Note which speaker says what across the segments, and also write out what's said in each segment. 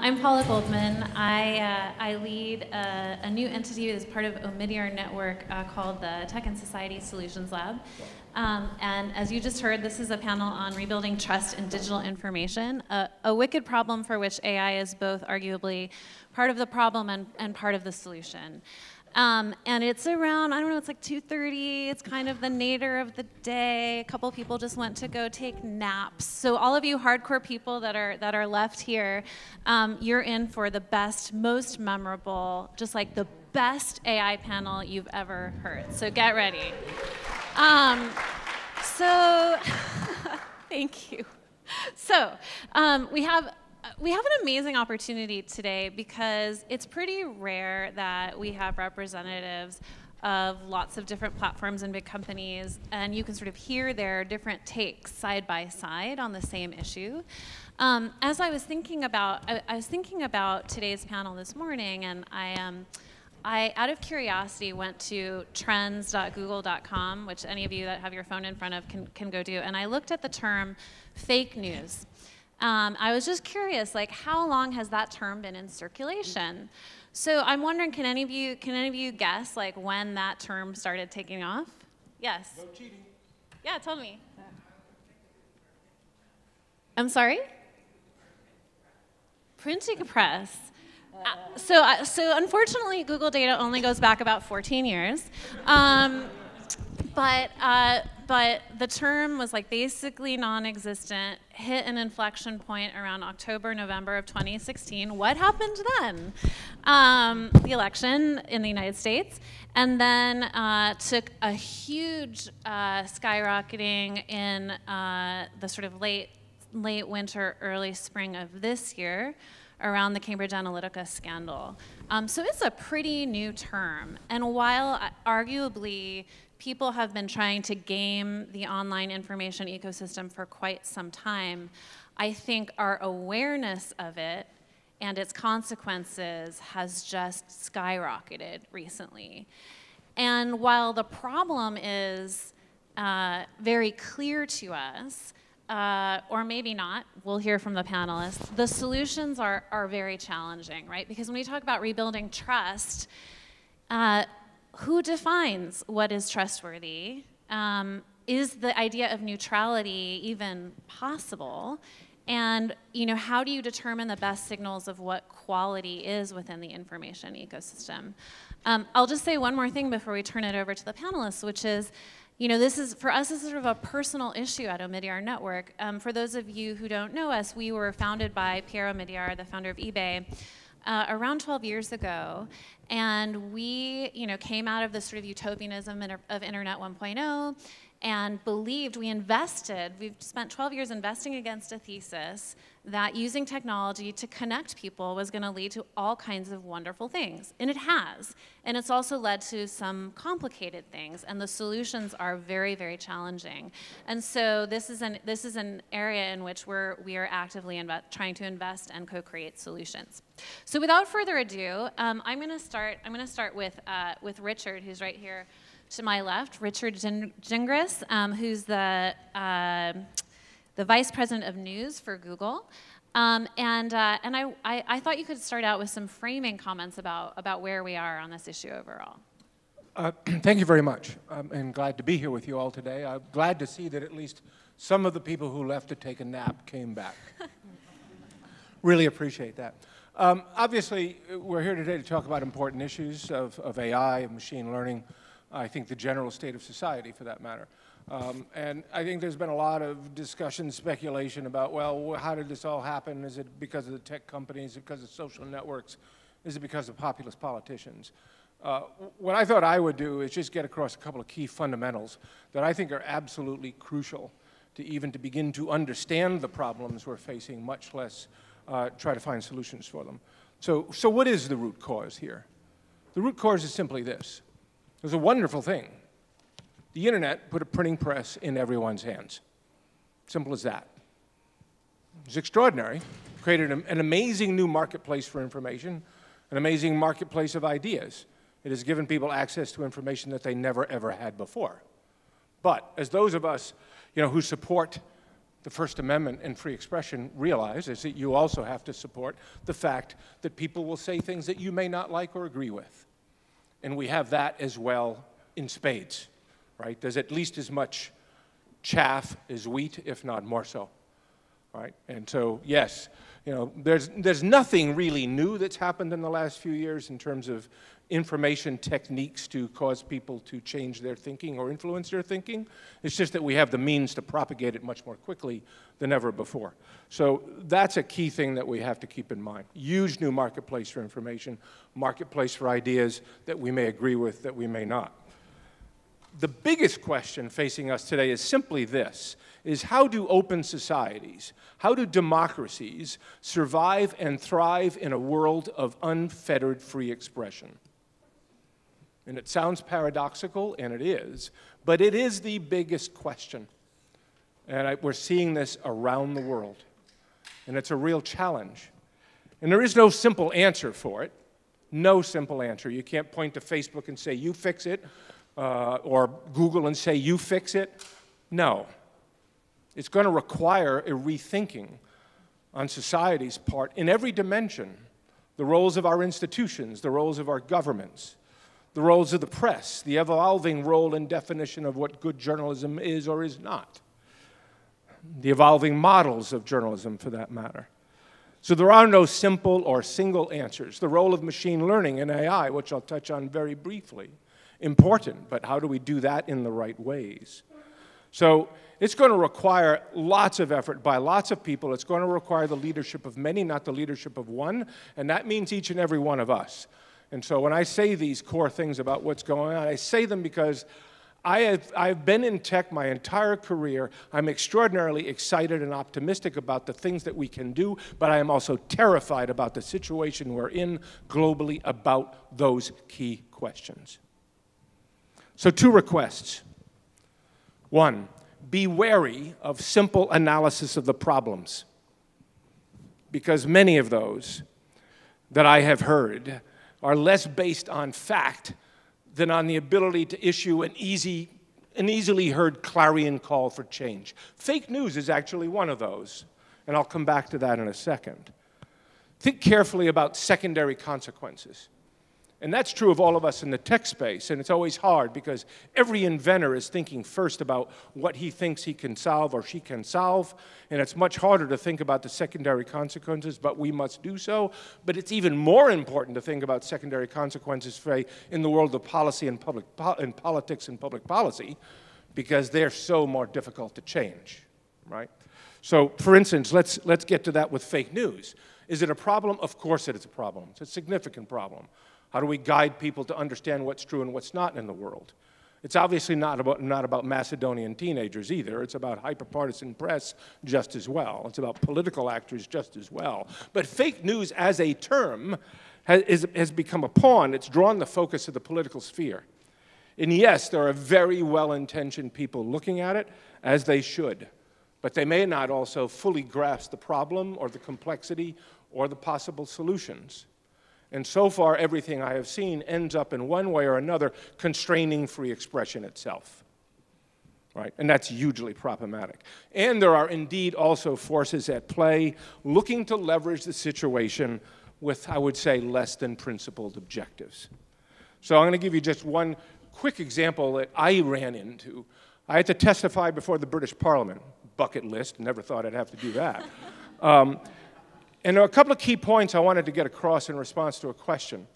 Speaker 1: I'm Paula Goldman. I lead a new entity as part of Omidyar network called the Tech and Society Solutions Lab. And as you just heard, this is a panel on rebuilding trust in digital information, a wicked problem for which AI is both arguably part of the problem and part of the solution. And it's around, I don't know, it's like 2:30. It's kind of the nadir of the day. A couple people just went to go take naps. So all of you hardcore people that are left here, you're in for the best, most memorable, just like the best AI panel you've ever heard. So get ready. Thank you. So we have an amazing opportunity today because it's pretty rare that we have representatives of lots of different platforms and big companies, and you can sort of hear their different takes side by side on the same issue. As I was thinking about today's panel this morning, and I, out of curiosity, went to trends.google.com, which any of you that have your phone in front of can go do, and I looked at the term fake news. I was just curious, like, how long has that term been in circulation? So I'm wondering, can any of you guess, like, when that term started taking off? Yes.
Speaker 2: No cheating.
Speaker 1: Yeah, tell me. I'm sorry? Printing press. So unfortunately, Google data only goes back about 14 years. But the term was like basically non-existent, hit an inflection point around October, November of 2016. What happened then? The election in the United States, and then took a huge skyrocketing in the sort of late winter, early spring of this year, around the Cambridge Analytica scandal. So it's a pretty new term, and while arguably people have been trying to game the online information ecosystem for quite some time, I think our awareness of it and its consequences has just skyrocketed recently. And while the problem is very clear to us, or maybe not, we'll hear from the panelists, the solutions are very challenging, right? Because when we talk about rebuilding trust, who defines what is trustworthy? Is the idea of neutrality even possible? And how do you determine the best signals of what quality is within the information ecosystem? I'll just say one more thing before we turn it over to the panelists, which is, for us, this is sort of a personal issue at Omidyar Network. For those of you who don't know us, we were founded by Pierre Omidyar, the founder of eBay, around 12 years ago, and we came out of this sort of utopianism of Internet 1.0 and we've spent 12 years investing against a thesis that using technology to connect people was going to lead to all kinds of wonderful things, and it has. And it's also led to some complicated things, and the solutions are very, very challenging. And so this is an area in which we are actively trying to invest and co-create solutions. So without further ado, I'm going to start with Richard, who's right here to my left, Richard Gingras, who's the Vice President of News for Google. And I thought you could start out with some framing comments about where we are on this issue overall.
Speaker 2: Thank you very much. I'm glad to be here with you all today. I'm glad to see that at least some of the people who left to take a nap came back. Really appreciate that. Obviously, we're here today to talk about important issues of AI, of machine learning, I think the general state of society, for that matter. And I think there's been a lot of discussion, speculation about, well, how did this all happen? Is it because of the tech companies? Is it because of social networks? Is it because of populist politicians? What I thought I would do is just get across a couple of key fundamentals that I think are absolutely crucial to begin to understand the problems we're facing, much less try to find solutions for them. So what is the root cause here? The root cause is simply this. It was a wonderful thing. The internet put a printing press in everyone's hands. Simple as that. It was extraordinary. Created an amazing new marketplace for information, an amazing marketplace of ideas. It has given people access to information that they never, ever had before. But as those of us who support the First Amendment and free expression realize is that you also have to support the fact that people will say things that you may not like or agree with. And we have that as well in spades, right? There's at least as much chaff as wheat, if not more so, right? And so, yes, you know, there's nothing really new that's happened in the last few years in terms of information techniques to cause people to change their thinking or influence their thinking. It's just that we have the means to propagate it much more quickly than ever before. So that's a key thing that we have to keep in mind. Huge new marketplace for information, marketplace for ideas that we may agree with, that we may not. The biggest question facing us today is simply this, is how do open societies, how do democracies survive and thrive in a world of unfettered free expression? And it sounds paradoxical, and it is, but it is the biggest question. And we're seeing this around the world. And it's a real challenge. And there is no simple answer for it. No simple answer. You can't point to Facebook and say, you fix it, or Google and say, you fix it. No. It's going to require a rethinking on society's part in every dimension. The roles of our institutions, the roles of our governments, the roles of the press, the evolving role and definition of what good journalism is or is not, the evolving models of journalism for that matter. So there are no simple or single answers. The role of machine learning and AI, which I'll touch on very briefly, important, but how do we do that in the right ways? So it's going to require lots of effort by lots of people. It's going to require the leadership of many, not the leadership of one, and that means each and every one of us. And so when I say these core things about what's going on, I say them because I've been in tech my entire career. I'm extraordinarily excited and optimistic about the things that we can do, but I am also terrified about the situation we're in globally about those key questions. So 2 requests. 1, be wary of simple analysis of the problems, because many of those that I have heard are less based on fact than on the ability to issue an easily heard clarion call for change. Fake news is actually one of those, and I'll come back to that in a second. Think carefully about secondary consequences. And that's true of all of us in the tech space, and it's always hard because every inventor is thinking first about what he thinks he can solve or she can solve, and it's much harder to think about the secondary consequences, but we must do so. But it's even more important to think about secondary consequences, say, in the world of policy and politics and public policy, because they're so more difficult to change, right? So, for instance, let's get to that with fake news. Is it a problem? Of course it is a problem. It's a significant problem. How do we guide people to understand what's true and what's not in the world? It's obviously not about Macedonian teenagers either. It's about hyper-partisan press just as well. It's about political actors just as well. But fake news as a term has become a pawn. It's drawn the focus of the political sphere. And yes, there are very well-intentioned people looking at it, as they should. But they may not also fully grasp the problem or the complexity or the possible solutions. And so far, everything I have seen ends up in one way or another constraining free expression itself, right? And that's hugely problematic. And there are indeed also forces at play looking to leverage the situation with, I would say, less than principled objectives. So I'm going to give you just one quick example that I ran into. I had to testify before the British Parliament. Bucket list, never thought I'd have to do that. And there are a couple of key points I wanted to get across in response to a question,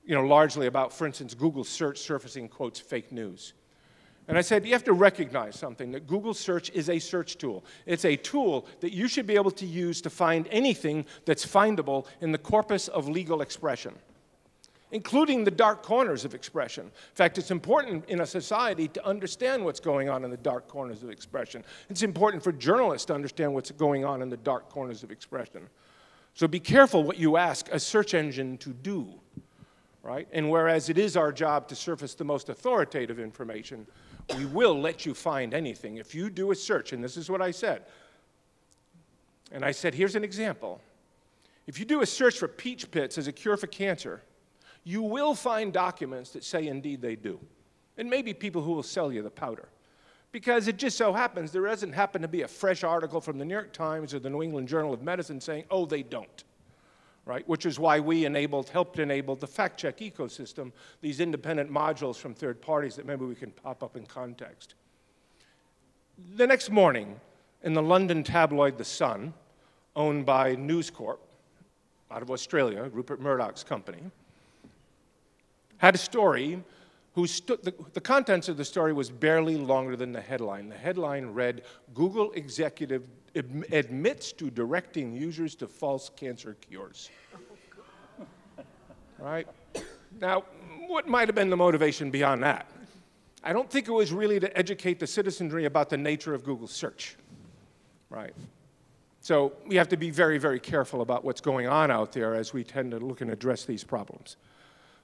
Speaker 2: largely about, for instance, Google search surfacing, quotes, fake news. And I said, you have to recognize something, that Google search is a search tool. It's a tool that you should be able to use to find anything that's findable in the corpus of legal expression, including the dark corners of expression. In fact, it's important in a society to understand what's going on in the dark corners of expression. It's important for journalists to understand what's going on in the dark corners of expression. So be careful what you ask a search engine to do, right? And whereas it is our job to surface the most authoritative information, we will let you find anything. If you do a search, and this is what I said, and I said, here's an example. If you do a search for peach pits as a cure for cancer, you will find documents that say indeed they do. And maybe people who will sell you the powder. because it just so happens there doesn't happen to be a fresh article from the New York Times or the New England Journal of Medicine saying, oh, they don't, right? Which is why we helped enable the fact-check ecosystem, these independent modules from third parties that maybe we can pop up in context. The next morning, in the London tabloid The Sun, owned by News Corp, out of Australia, Rupert Murdoch's company, had a story the contents of the story was barely longer than the headline. The headline read, Google executive admits to directing users to false cancer cures. Right? Now, what might have been the motivation beyond that? I don't think it was really to educate the citizenry about the nature of Google search. Right? So we have to be very, very careful about what's going on out there as we tend to look and address these problems.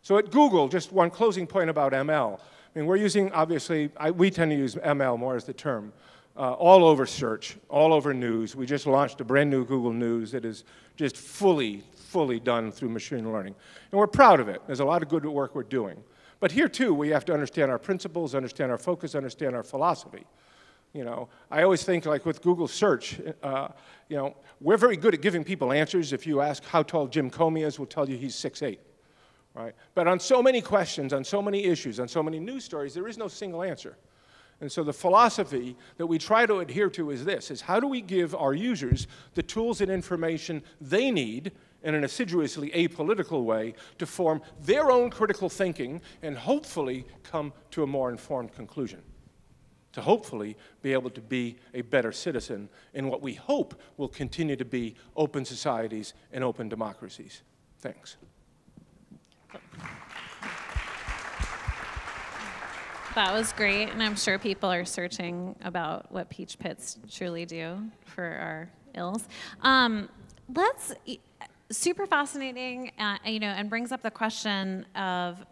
Speaker 2: So at Google, just one closing point about ML. I mean, we're using, obviously, we tend to use ML more as the term, all over search, all over news. We just launched a brand new Google News that is just fully done through machine learning. And we're proud of it. There's a lot of good work we're doing. But here, too, we have to understand our principles, understand our focus, understand our philosophy. You know, I always think, like with Google search, you know, we're very good at giving people answers. If you ask how tall Jim Comey is, we'll tell you he's 6'8". Right? But on so many questions, on so many issues, on so many news stories, there is no single answer. And so the philosophy that we try to adhere to is this, is how do we give our users the tools and information they need in an assiduously apolitical way to form their own critical thinking and hopefully come to a more informed conclusion, to hopefully be able to be a better citizen in what we hope will continue to be open societies and open democracies. Thanks.
Speaker 1: That was great, and I'm sure people are searching about what peach pits truly do for our ills. Super fascinating, you know, and brings up the question of,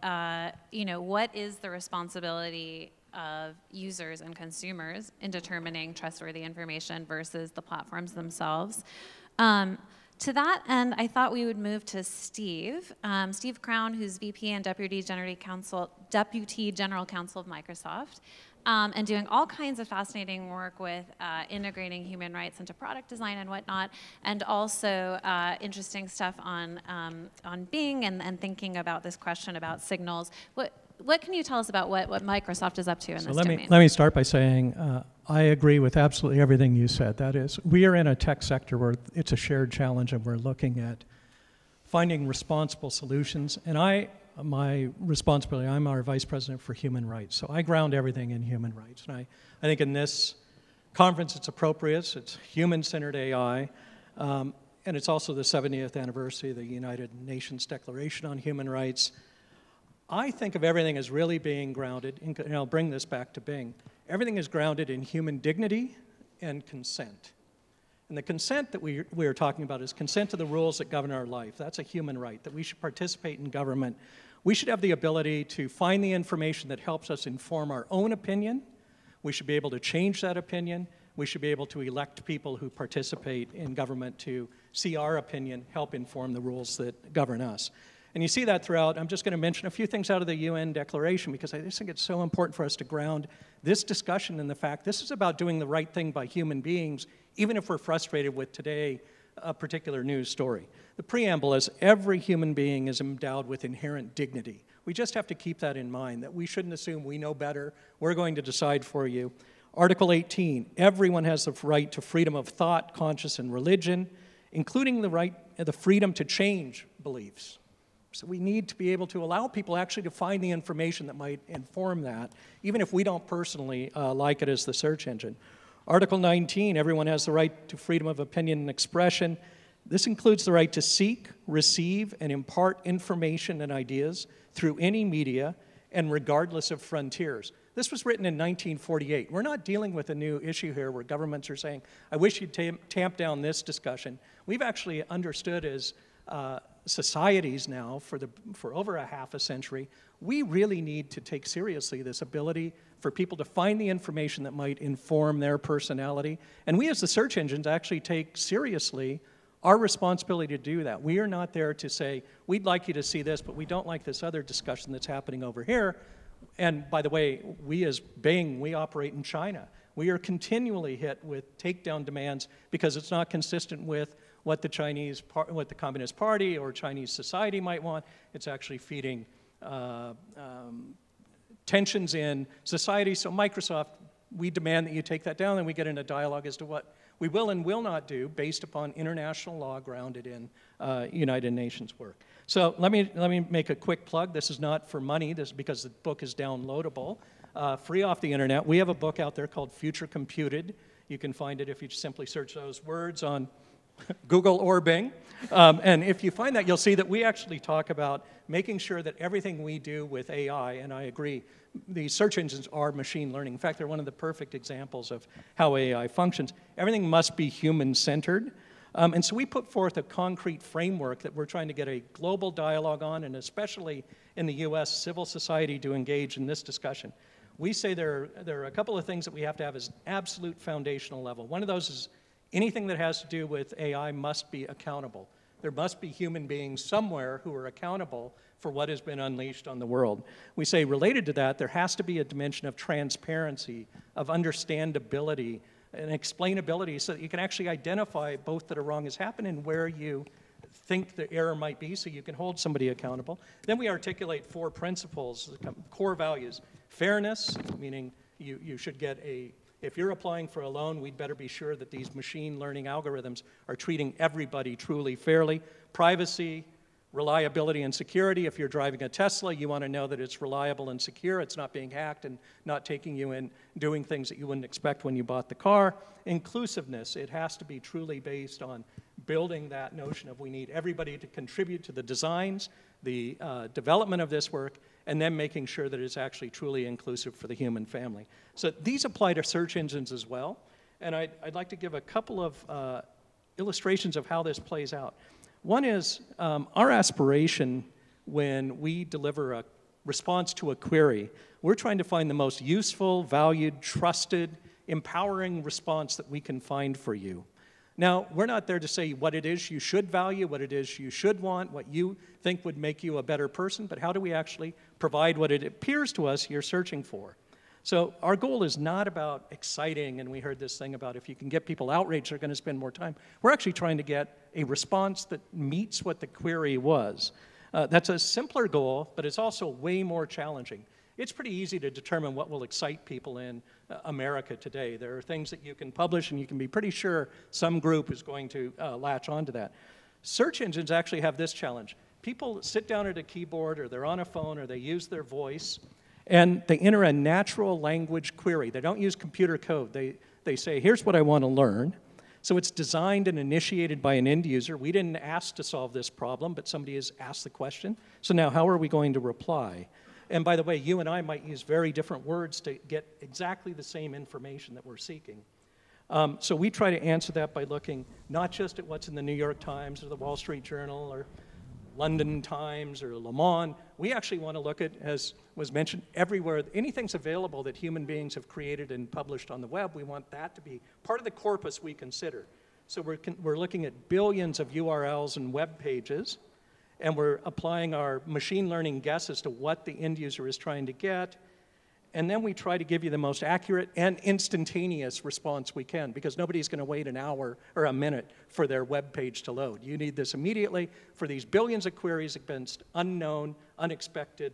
Speaker 1: you know, what is the responsibility of users and consumers in determining trustworthy information versus the platforms themselves. To that end, I thought we would move to Steve. Steve Crown, who's VP and Deputy General Counsel of Microsoft, and doing all kinds of fascinating work with integrating human rights into product design and whatnot, and also interesting stuff on Bing and thinking about this question about signals. What can you tell us about what Microsoft is up to in this domain?
Speaker 3: Let me start by saying I agree with absolutely everything you said. That is, we are in a tech sector where it's a shared challenge and we're looking at finding responsible solutions. And my responsibility, I'm our Vice President for Human Rights. So I ground everything in human rights. And I think in this conference it's appropriate. It's human-centered AI. And it's also the 70th anniversary of the United Nations Declaration on Human Rights. I think of everything as really being grounded, and I'll bring this back to Bing. Everything is grounded in human dignity and consent. And the consent that we are talking about is consent to the rules that govern our life. That's a human right, that we should participate in government. We should have the ability to find the information that helps us inform our own opinion. We should be able to change that opinion. We should be able to elect people who participate in government to see our opinion help inform the rules that govern us. And you see that throughout. I'm just going to mention a few things out of the UN Declaration because I just think it's so important for us to ground this discussion in the fact this is about doing the right thing by human beings, even if we're frustrated with today a particular news story. The preamble is every human being is endowed with inherent dignity. We just have to keep that in mind, that we shouldn't assume we know better. We're going to decide for you. Article 18, everyone has the right to freedom of thought, conscience, and religion, including the freedom to change beliefs. So we need to be able to allow people actually to find the information that might inform that, even if we don't personally like it as the search engine. Article 19, everyone has the right to freedom of opinion and expression. This includes the right to seek, receive, and impart information and ideas through any media and regardless of frontiers. This was written in 1948. We're not dealing with a new issue here where governments are saying, I wish you'd tamp down this discussion. We've actually understood as societies now for over a half a century, we really need to take seriously this ability for people to find the information that might inform their personality. And we as the search engines actually take seriously our responsibility to do that. We are not there to say, we'd like you to see this, but we don't like this other discussion that's happening over here. And by the way, we as Bing, we operate in China. We are continually hit with takedown demands because it's not consistent with what the what the Communist Party or Chinese society might want. It's actually feeding tensions in society. So Microsoft, we demand that you take that down, and we get in a dialogue as to what we will and will not do based upon international law grounded in United Nations work. So let me make a quick plug. This is not for money. This is because the book is downloadable, free off the internet. We have a book out there called Future Computed. You can find it if you simply search those words on Google or Bing. And if you find that, you'll see that we actually talk about making sure that everything we do with AI, and I agree, the search engines are machine learning. In fact, they're one of the perfect examples of how AI functions. Everything must be human-centered. And so we put forth a concrete framework that we're trying to get a global dialogue on, and especially in the US, civil society to engage in this discussion. We say there are a couple of things that we have to have as absolute foundational level. One of those is anything that has to do with AI must be accountable. There must be human beings somewhere who are accountable for what has been unleashed on the world. We say related to that, there has to be a dimension of transparency, of understandability, and explainability so that you can actually identify both that a wrong has happened and where you think the error might be so you can hold somebody accountable. Then we articulate 4 principles, core values. Fairness, meaning you should get if you're applying for a loan, we'd better be sure that these machine learning algorithms are treating everybody truly fairly. Privacy, reliability, and security. If you're driving a Tesla, you want to know that it's reliable and secure. It's not being hacked and not taking you in doing things that you wouldn't expect when you bought the car. Inclusiveness. It has to be truly based on building that notion of we need everybody to contribute to the designs, the development of this work, and then making sure that it's actually truly inclusive for the human family. So these apply to search engines as well. And I'd like to give a couple of illustrations of how this plays out. One is our aspiration when we deliver a response to a query, we're trying to find the most useful, valued, trusted, empowering response that we can find for you. Now, we're not there to say what it is you should value, what it is you should want, what you think would make you a better person, but how do we actually provide what it appears to us you're searching for? So our goal is not about exciting, and we heard this thing about if you can get people outraged, they're going to spend more time. We're actually trying to get a response that meets what the query was. That's a simpler goal, but it's also way more challenging. It's pretty easy to determine what will excite people in America today. There are things that you can publish, and you can be pretty sure some group is going to latch onto that. Search engines actually have this challenge. People sit down at a keyboard, or they're on a phone, or they use their voice, and they enter a natural language query. They don't use computer code. They say, here's what I want to learn. So it's designed and initiated by an end user. We didn't ask to solve this problem, but somebody has asked the question. So now how are we going to reply? And by the way, you and I might use very different words to get exactly the same information that we're seeking. So we try to answer that by looking not just at what's in the New York Times or the Wall Street Journal or London Times or Le Monde. We actually want to look at, as was mentioned, everywhere. Anything's available that human beings have created and published on the web, we want that to be part of the corpus we consider. So we're looking at billions of URLs and web pages, and we're applying our machine learning guess as to what the end user is trying to get. And then we try to give you the most accurate and instantaneous response we can, because nobody's going to wait an hour or a minute for their web page to load. You need this immediately for these billions of queries against unknown, unexpected,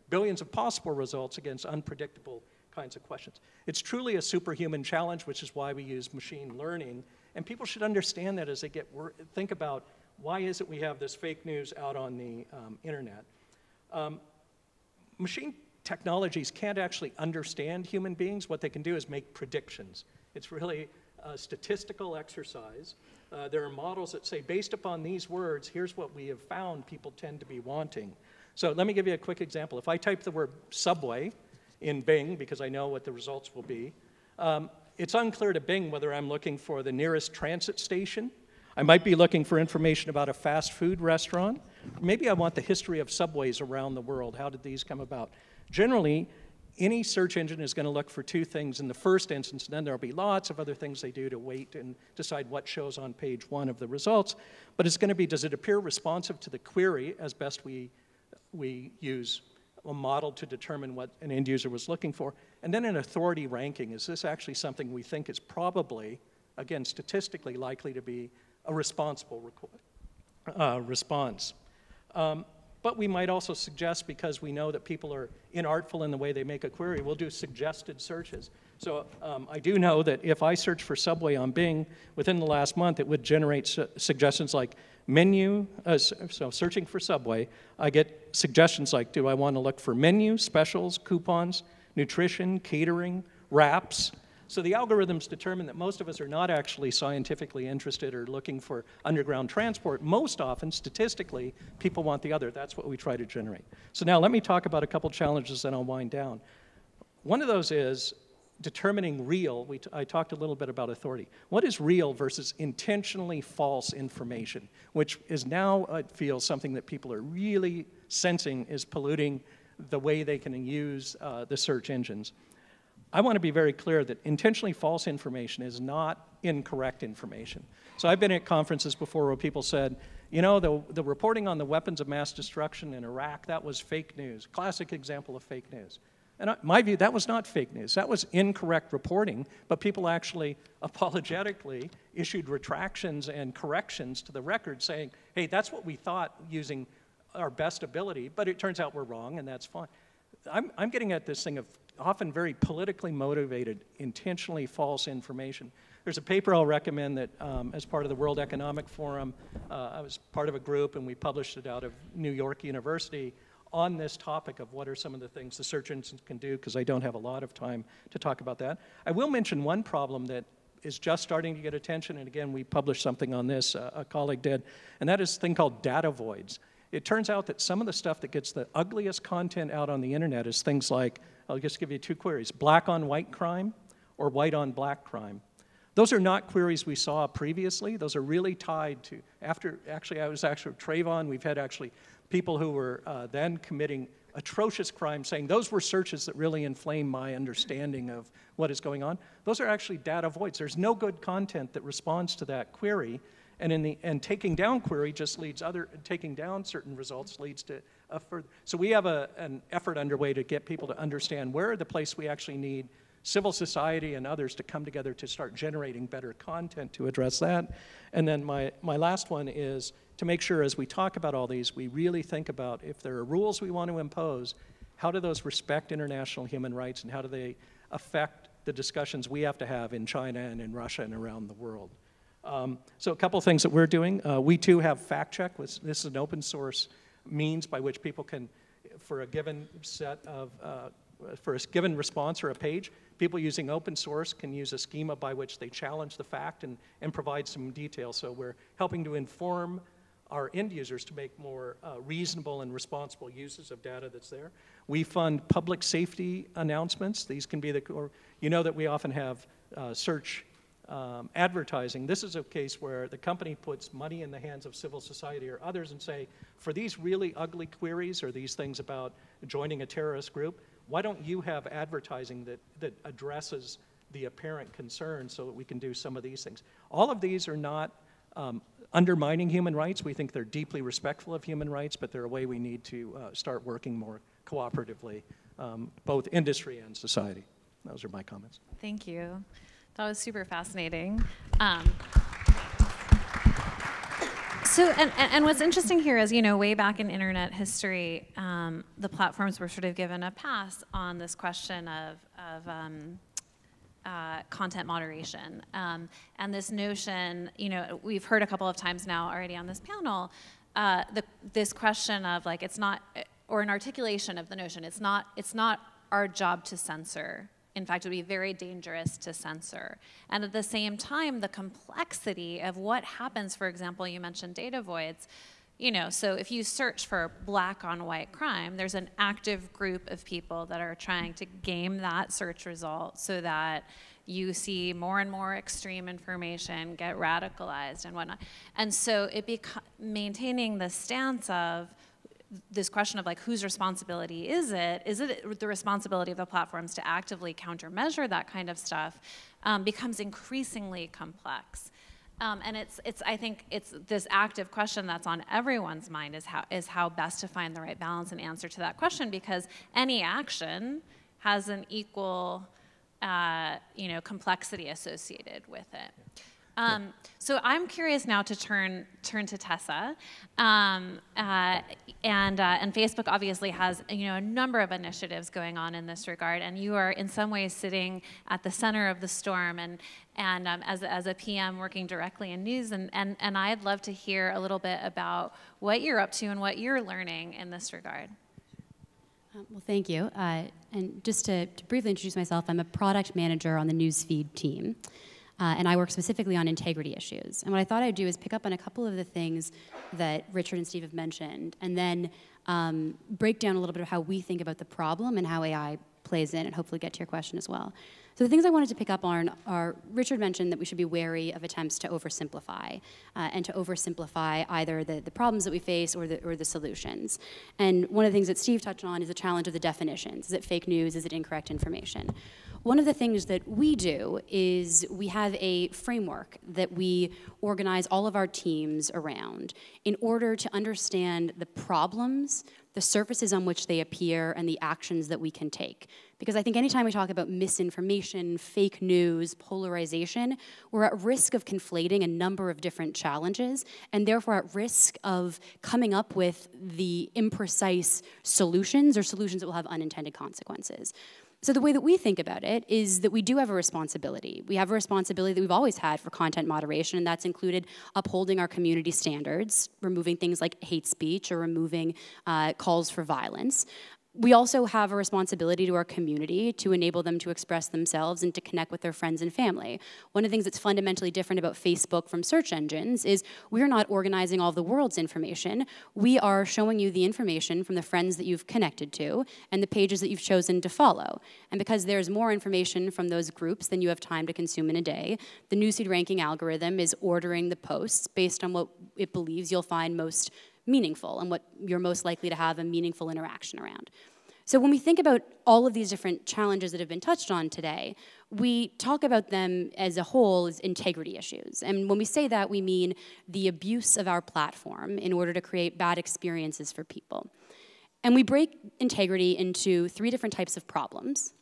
Speaker 3: billions of possible results against unpredictable kinds of questions. It's truly a superhuman challenge, which is why we use machine learning. And people should understand that as they think about why is it we have this fake news out on the internet. Machine technologies can't actually understand human beings. What they can do is make predictions. It's really a statistical exercise. There are models that say, based upon these words, here's what we have found people tend to be wanting. So let me give you a quick example. If I type the word subway in Bing, because I know what the results will be, it's unclear to Bing whether I'm looking for the nearest transit station. I might be looking for information about a fast food restaurant. Maybe I want the history of subways around the world. How did these come about? Generally, any search engine is going to look for 2 things in the first instance, and then there'll be lots of other things they do to wait and decide what shows on page 1 of the results. But it's going to be, does it appear responsive to the query as best we use a model to determine what an end user was looking for. And then an authority ranking. Is this actually something we think is probably, again, statistically likely to be a responsible response? But we might also suggest, because we know that people are inartful in the way they make a query, we'll do suggested searches. So I do know that if I search for Subway on Bing within the last month, it would generate suggestions like menu. So searching for Subway, I get suggestions like, do I want to look for menu, specials, coupons, nutrition, catering, wraps? So the algorithms determine that most of us are not actually scientifically interested or looking for underground transport. Most often, statistically, people want the other. That's what we try to generate. So now let me talk about a couple challenges, then I'll wind down. One of those is determining real. I talked a little bit about authority. What is real versus intentionally false information, which is now, I feel, something that people are really sensing is polluting the way they can use the search engines. I want to be very clear that intentionally false information is not incorrect information. So I've been at conferences before where people said, you know, the reporting on the weapons of mass destruction in Iraq, that was fake news. Classic example of fake news. And my view, that was not fake news. That was incorrect reporting, but people actually apologetically issued retractions and corrections to the record saying, hey, that's what we thought using our best ability, but it turns out we're wrong, and that's fine. I'm getting at this thing of often very politically motivated, intentionally false information. There's a paper I'll recommend that as part of the World Economic Forum, I was part of a group and we published it out of New York University on this topic of what are some of the things the search engines can do, because I don't have a lot of time to talk about that. I will mention one problem that is just starting to get attention, and again, we published something on this, a colleague did, and that is a thing called data voids. It turns out that some of the stuff that gets the ugliest content out on the internet is things like, I'll just give you two queries, black on white crime or white on black crime. Those are not queries we saw previously. Those are really tied to, I was actually Trayvon, we've had actually people who were then committing atrocious crimes saying those were searches that really inflame my understanding of what is going on. Those are actually data voids. There's no good content that responds to that query, and taking down query just leads taking down certain results leads to a further. So we have an effort underway to get people to understand where are the place we actually need civil society and others to come together to start generating better content to address that. And then my last one is to make sure as we talk about all these, we really think about if there are rules we want to impose, how do those respect international human rights and how do they affect the discussions we have to have in China and in Russia and around the world. So a couple of things that we're doing. We too have fact check. This is an open source means by which people can, for a given set of, for a given response or a page, people using open source can use a schema by which they challenge the fact and provide some detail. So we're helping to inform our end users to make more reasonable and responsible uses of data that's there. We fund public safety announcements. These can be you know that we often have search advertising. This is a case where the company puts money in the hands of civil society or others and say, for these really ugly queries or these things about joining a terrorist group, why don't you have advertising that addresses the apparent concern so that we can do some of these things. All of these are not undermining human rights. We think they're deeply respectful of human rights, but they're a way we need to start working more cooperatively, both industry and society. Those are my comments.
Speaker 1: Thank you. That was super fascinating. So, and what's interesting here is, you know, way back in internet history, the platforms were sort of given a pass on this question of content moderation. And this notion, you know, we've heard a couple of times now already on this panel, this question of like, it's not, or an articulation of the notion, it's not our job to censor. In fact, it would be very dangerous to censor. And at the same time, the complexity of what happens, for example, you mentioned data voids, you know, so if you search for black on white crime, there's an active group of people that are trying to game that search result so that you see more and more extreme information get radicalized and whatnot. And so maintaining the stance of this question of like, whose responsibility is it the responsibility of the platforms to actively countermeasure that kind of stuff, becomes increasingly complex. And I think it's this active question that's on everyone's mind is how best to find the right balance and answer to that question, because any action has an equal, complexity associated with it. So I'm curious now to turn to Tessa, and Facebook obviously has a number of initiatives going on in this regard, and you are in some ways sitting at the center of the storm, and as a PM working directly in news, and I'd love to hear a little bit about what you're up to and what you're learning in this regard.
Speaker 4: Well, thank you. And just to briefly introduce myself, I'm a product manager on the newsfeed team. And I work specifically on integrity issues. And what I thought I'd do is pick up on a couple of the things that Richard and Steve have mentioned, and then break down a little bit of how we think about the problem and how AI plays in, and hopefully get to your question as well. So the things I wanted to pick up on are Richard mentioned that we should be wary of attempts to oversimplify, and to oversimplify either the problems that we face or the solutions. And one of the things that Steve touched on is the challenge of the definitions. Is it fake news? Is it incorrect information? One of the things that we do is we have a framework that we organize all of our teams around in order to understand the problems, the surfaces on which they appear, and the actions that we can take. Because I think anytime we talk about misinformation, fake news, polarization, we're at risk of conflating a number of different challenges, and therefore at risk of coming up with the imprecise solutions, or solutions that will have unintended consequences. So the way that we think about it is that we do have a responsibility. We have a responsibility that we've always had for content moderation, and that's included upholding our community standards, removing things like hate speech, or removing calls for violence. We also have a responsibility to our community to enable them to express themselves and to connect with their friends and family. One of the things that's fundamentally different about Facebook from search engines is we're not organizing all of the world's information. We are showing you the information from the friends that you've connected to and the pages that you've chosen to follow. And because there's more information from those groups than you have time to consume in a day, the newsfeed ranking algorithm is ordering the posts based on what it believes you'll find most meaningful and what you're most likely to have a meaningful interaction around. So when we think about all of these different challenges that have been touched on today, we talk about them as a whole as integrity issues. And when we say that, we mean the abuse of our platform in order to create bad experiences for people. And we break integrity into 3 different types of problems.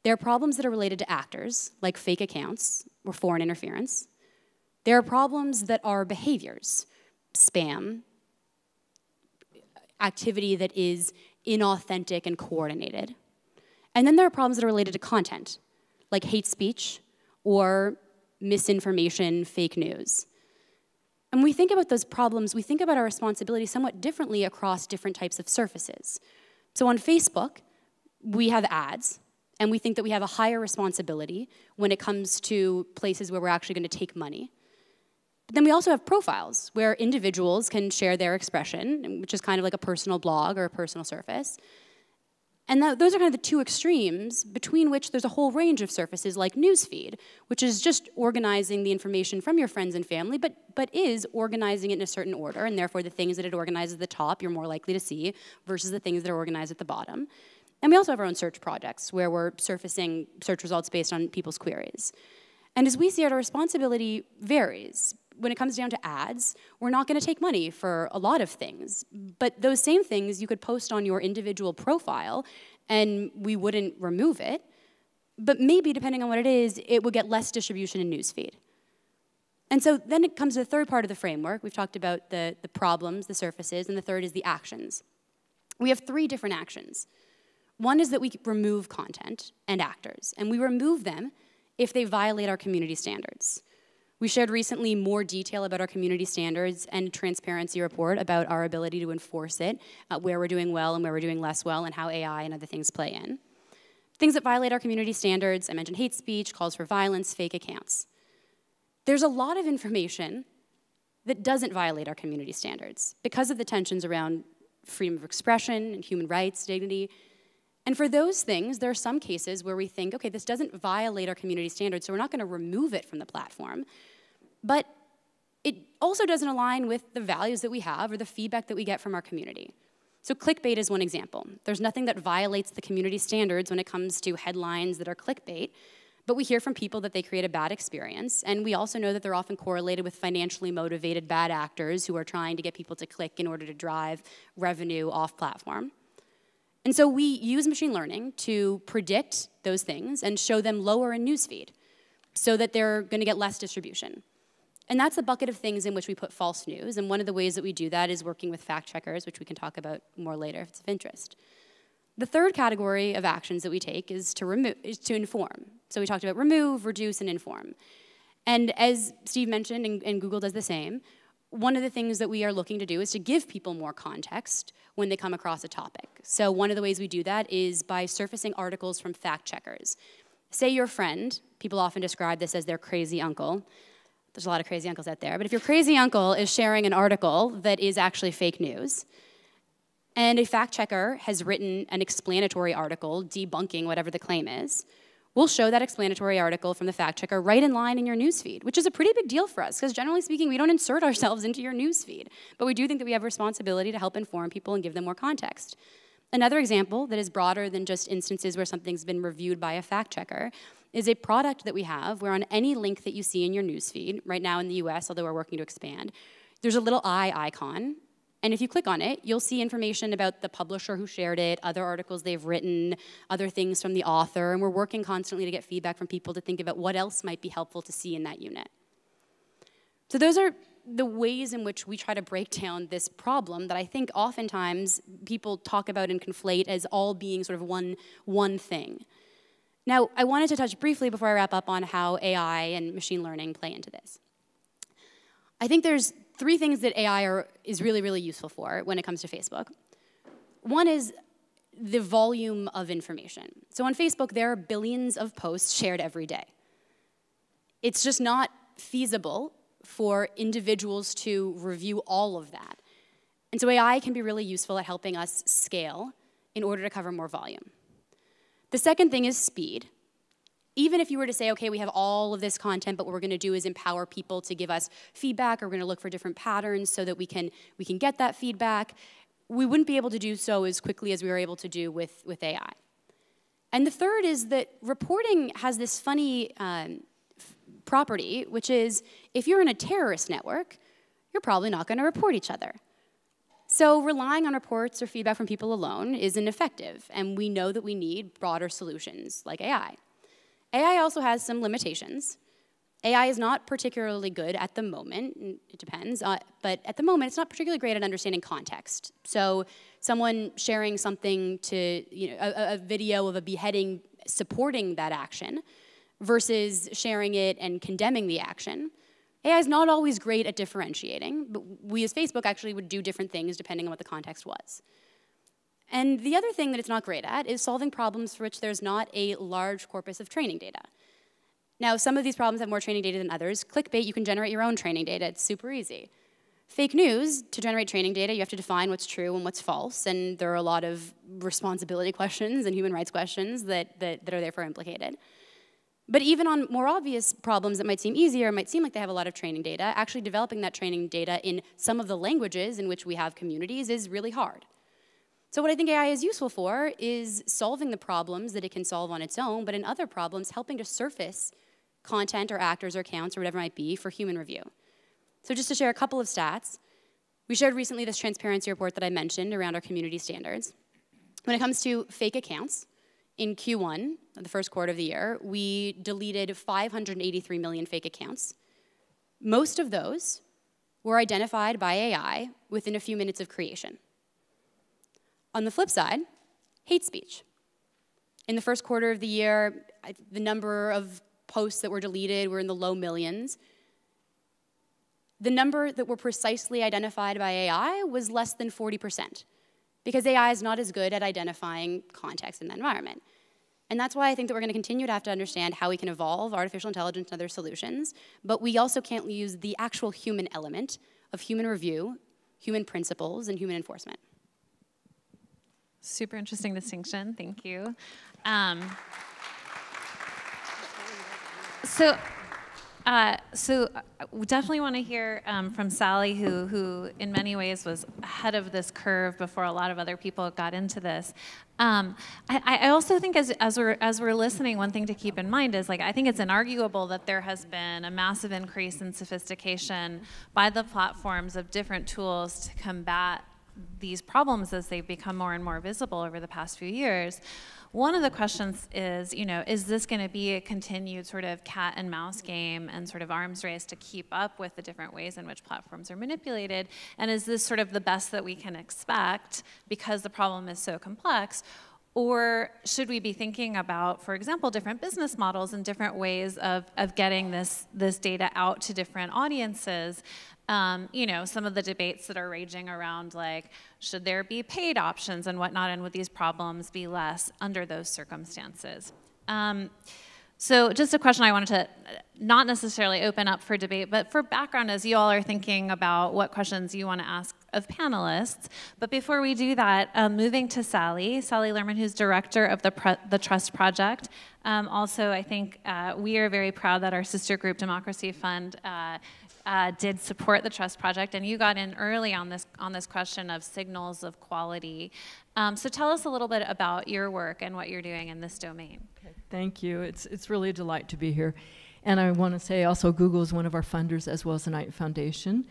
Speaker 4: There are problems that are related to actors, like fake accounts or foreign interference. There are problems that are behaviors, spam, activity that is inauthentic and coordinated. And then there are problems that are related to content, like hate speech or misinformation, fake news. And when we think about those problems, we think about our responsibility somewhat differently across different types of surfaces. So on Facebook, we have ads, and we think that we have a higher responsibility when it comes to places where we're actually going to take money. But then we also have profiles where individuals can share their expression, which is kind of like a personal blog or a personal surface. And those are kind of the 2 extremes between which there's a whole range of surfaces like newsfeed, which is just organizing the information from your friends and family, but is organizing it in a certain order, and therefore the things that it organizes at the top you're more likely to see versus the things that are organized at the bottom. And we also have our own search projects where we're surfacing search results based on people's queries. And as we see it, our responsibility varies. When it comes down to ads, we're not going to take money for a lot of things. But those same things you could post on your individual profile, and we wouldn't remove it. But maybe, depending on what it is, it would get less distribution in newsfeed. And so then it comes to the third part of the framework. We've talked about the problems, the surfaces, and the third is the actions. We have 3 different actions. One is that we remove content and actors, and we remove them if they violate our community standards. We shared recently more detail about our community standards and transparency report about our ability to enforce it, where we're doing well and where we're doing less well, and how AI and other things play in. Things that violate our community standards, I mentioned hate speech, calls for violence, fake accounts. There's a lot of information that doesn't violate our community standards because of the tensions around freedom of expression and human rights, dignity. And for those things, there are some cases where we think, okay, this doesn't violate our community standards, so we're not going to remove it from the platform. But it also doesn't align with the values that we have or the feedback that we get from our community. So clickbait is one example. There's nothing that violates the community standards when it comes to headlines that are clickbait. But we hear from people that they create a bad experience, and we also know that they're often correlated with financially motivated bad actors who are trying to get people to click in order to drive revenue off platform. And so we use machine learning to predict those things and show them lower in newsfeed so that they're going to get less distribution. And that's the bucket of things in which we put false news, and one of the ways that we do that is working with fact checkers, which we can talk about more later if it's of interest. The third category of actions that we take is to inform. So we talked about remove, reduce, and inform. And as Steve mentioned, and Google does the same, one of the things that we are looking to do is to give people more context when they come across a topic. So one of the ways we do that is by surfacing articles from fact checkers. Say your friend, people often describe this as their crazy uncle. There's a lot of crazy uncles out there, but if your crazy uncle is sharing an article that is actually fake news, and a fact checker has written an explanatory article debunking whatever the claim is, we'll show that explanatory article from the fact checker right in line in your newsfeed, which is a pretty big deal for us, because generally speaking, we don't insert ourselves into your newsfeed. But we do think that we have a responsibility to help inform people and give them more context. Another example that is broader than just instances where something's been reviewed by a fact checker is a product that we have where on any link that you see in your newsfeed, right now in the US, although we're working to expand, there's a little eye icon. And if you click on it, you'll see information about the publisher who shared it, other articles they've written, other things from the author, and we're working constantly to get feedback from people to think about what else might be helpful to see in that unit. So those are the ways in which we try to break down this problem that I think oftentimes people talk about and conflate as all being sort of one thing. Now, I wanted to touch briefly before I wrap up on how AI and machine learning play into this. I think there's three things that AI is really, really useful for when it comes to Facebook. One is the volume of information. So on Facebook, there are billions of posts shared every day. It's just not feasible for individuals to review all of that. And so AI can be really useful at helping us scale in order to cover more volume. The second thing is speed. Even if you were to say, okay, we have all of this content, but what we're going to do is empower people to give us feedback, or we're going to look for different patterns so that we can get that feedback, we wouldn't be able to do so as quickly as we were able to do with AI. And the third is that reporting has this funny property, which is if you're in a terrorist network, you're probably not going to report each other. So relying on reports or feedback from people alone isn't effective, and we know that we need broader solutions like AI. AI also has some limitations. AI is not particularly good at the moment, it depends, but at the moment it's not particularly great at understanding context. So someone sharing something to, a video of a beheading supporting that action versus sharing it and condemning the action, AI is not always great at differentiating, but we as Facebook actually would do different things depending on what the context was. And the other thing that it's not great at is solving problems for which there's not a large corpus of training data. Now, some of these problems have more training data than others. Clickbait, you can generate your own training data. It's super easy. Fake news, to generate training data, you have to define what's true and what's false, and there are a lot of responsibility questions and human rights questions that are therefore implicated. But even on more obvious problems that might seem easier, might seem like they have a lot of training data, actually developing that training data in some of the languages in which we have communities is really hard. So what I think AI is useful for is solving the problems that it can solve on its own, but in other problems, helping to surface content or actors or accounts or whatever it might be for human review. So just to share a couple of stats, we shared recently this transparency report that I mentioned around our community standards. When it comes to fake accounts, in Q1, the first quarter of the year, we deleted 583 million fake accounts. Most of those were identified by AI within a few minutes of creation. On the flip side, hate speech. In the first quarter of the year, the number of posts that were deleted were in the low millions. The number that were precisely identified by AI was less than 40%, because AI is not as good at identifying context in the environment. And that's why I think that we're going to continue to have to understand how we can evolve artificial intelligence and other solutions, but we also can't use the actual human element of human review, human principles, and human enforcement.
Speaker 1: Super interesting distinction, thank you. So We definitely want to hear from Sally, who in many ways was ahead of this curve before a lot of other people got into this. I also think as we're listening, one thing to keep in mind is, like, I think it's inarguable that there has been a massive increase in sophistication by the platforms of different tools to combat these problems as they've become more and more visible over the past few years. One of the questions is, is this going to be a continued sort of cat and mouse game and sort of arms race to keep up with the different ways in which platforms are manipulated? And is this sort of the best that we can expect because the problem is so complex? Or should we be thinking about, for example, different business models and different ways of getting this data out to different audiences? Some of the debates that are raging around, like, should there be paid options and whatnot, and would these problems be less under those circumstances? So just a question I wanted to not necessarily open up for debate, but for background as you all are thinking about what questions you want to ask of panelists. But before we do that, moving to Sally Lerman, who's director of the Trust Project. Also, I think we are very proud that our sister group, Democracy Fund, did support the Trust Project, and you got in early on this question of signals of quality. So tell us a little bit about your work and what you're doing in this domain.
Speaker 5: Okay, thank you. It's really a delight to be here. And I want to say also Google is one of our funders, as well as the Knight Foundation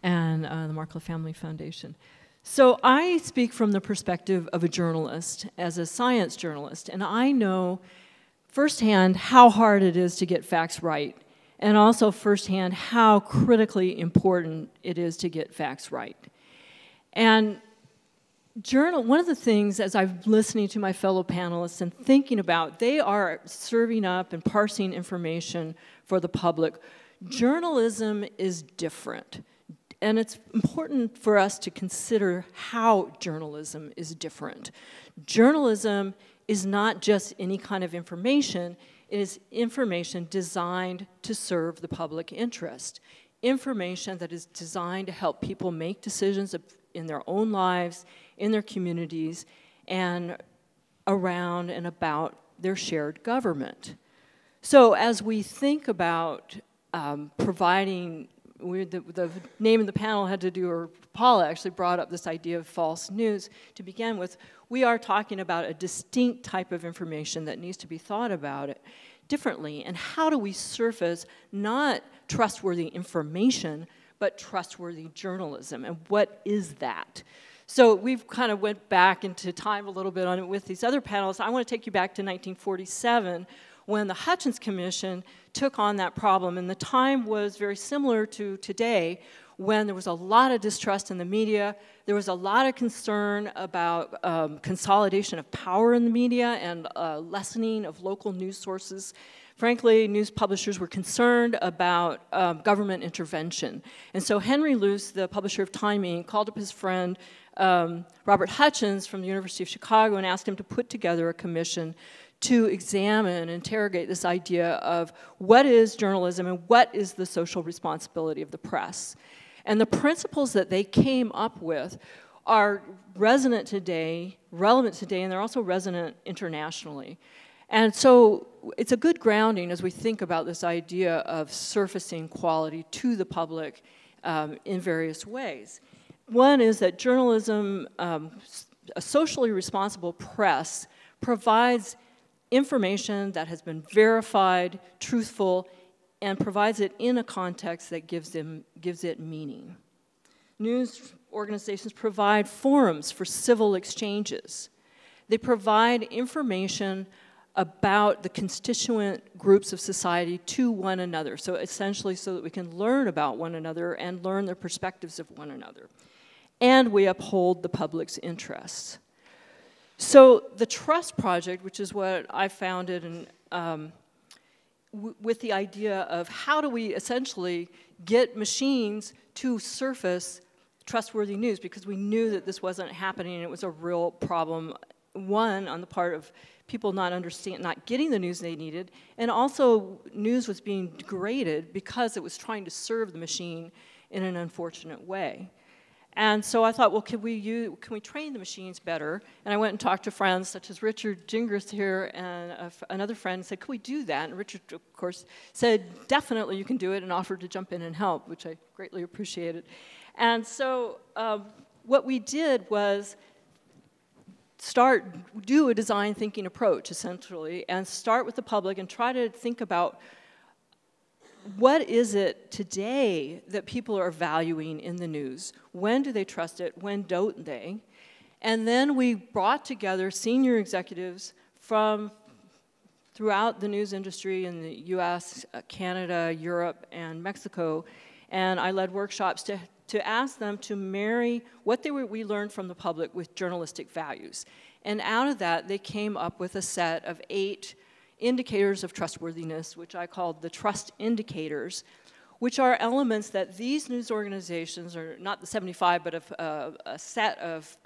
Speaker 5: and the Markle Family Foundation. So I speak from the perspective of a journalist, as a science journalist, and I know firsthand how hard it is to get facts right, and also firsthand how critically important it is to get facts right. And one of the things, as I'm listening to my fellow panelists and thinking about, they are serving up and parsing information for the public. Journalism is different. And it's important for us to consider how journalism is different. Journalism is not just any kind of information. It is information designed to serve the public interest. Information that is designed to help people make decisions in their own lives, in their communities, and around and about their shared government. So as we think about providing, the name of the panel had to do, or Paula actually brought up this idea of false news to begin with. We are talking about a distinct type of information that needs to be thought about it differently. And how do we surface not trustworthy information, but trustworthy journalism? And what is that? So we've kind of went back into time a little bit on it with these other panels. I want to take you back to 1947 when the Hutchins Commission took on that problem. And the time was very similar to today, when there was a lot of distrust in the media. There was a lot of concern about consolidation of power in the media and lessening of local news sources. Frankly, news publishers were concerned about government intervention. And so Henry Luce, the publisher of Time Inc., called up his friend Robert Hutchins from the University of Chicago and asked him to put together a commission to examine and interrogate this idea of what is journalism and what is the social responsibility of the press. And the principles that they came up with are resonant today, relevant today, and they're also resonant internationally. And so it's a good grounding as we think about this idea of surfacing quality to the public in various ways. One is that journalism, a socially responsible press, provides information that has been verified, truthful, and provides it in a context that gives it meaning. News organizations provide forums for civil exchanges. They provide information about the constituent groups of society to one another, so essentially so that we can learn about one another and learn the perspectives of one another. And we uphold the public's interests. So the Trust Project, which is what I founded, and with the idea of how do we essentially get machines to surface trustworthy news, because we knew that this wasn't happening and it was a real problem, one, on the part of people not getting the news they needed, and also news was being degraded because it was trying to serve the machine in an unfortunate way. And so I thought, well, can we train the machines better? And I went and talked to friends such as Richard Gingras here and another friend said, could we do that? And Richard, of course, said, definitely you can do it, and offered to jump in and help, which I greatly appreciated. And so what we did was do a design thinking approach, essentially, and start with the public and try to think about what is it today that people are valuing in the news? When do they trust it? When don't they? And then we brought together senior executives from throughout the news industry in the US, Canada, Europe, and Mexico, and I led workshops to ask them to marry what we learned from the public with journalistic values. And out of that, they came up with a set of 8 indicators of trustworthiness, which I called the trust indicators, which are elements that these news organizations, or not the 75, but a set of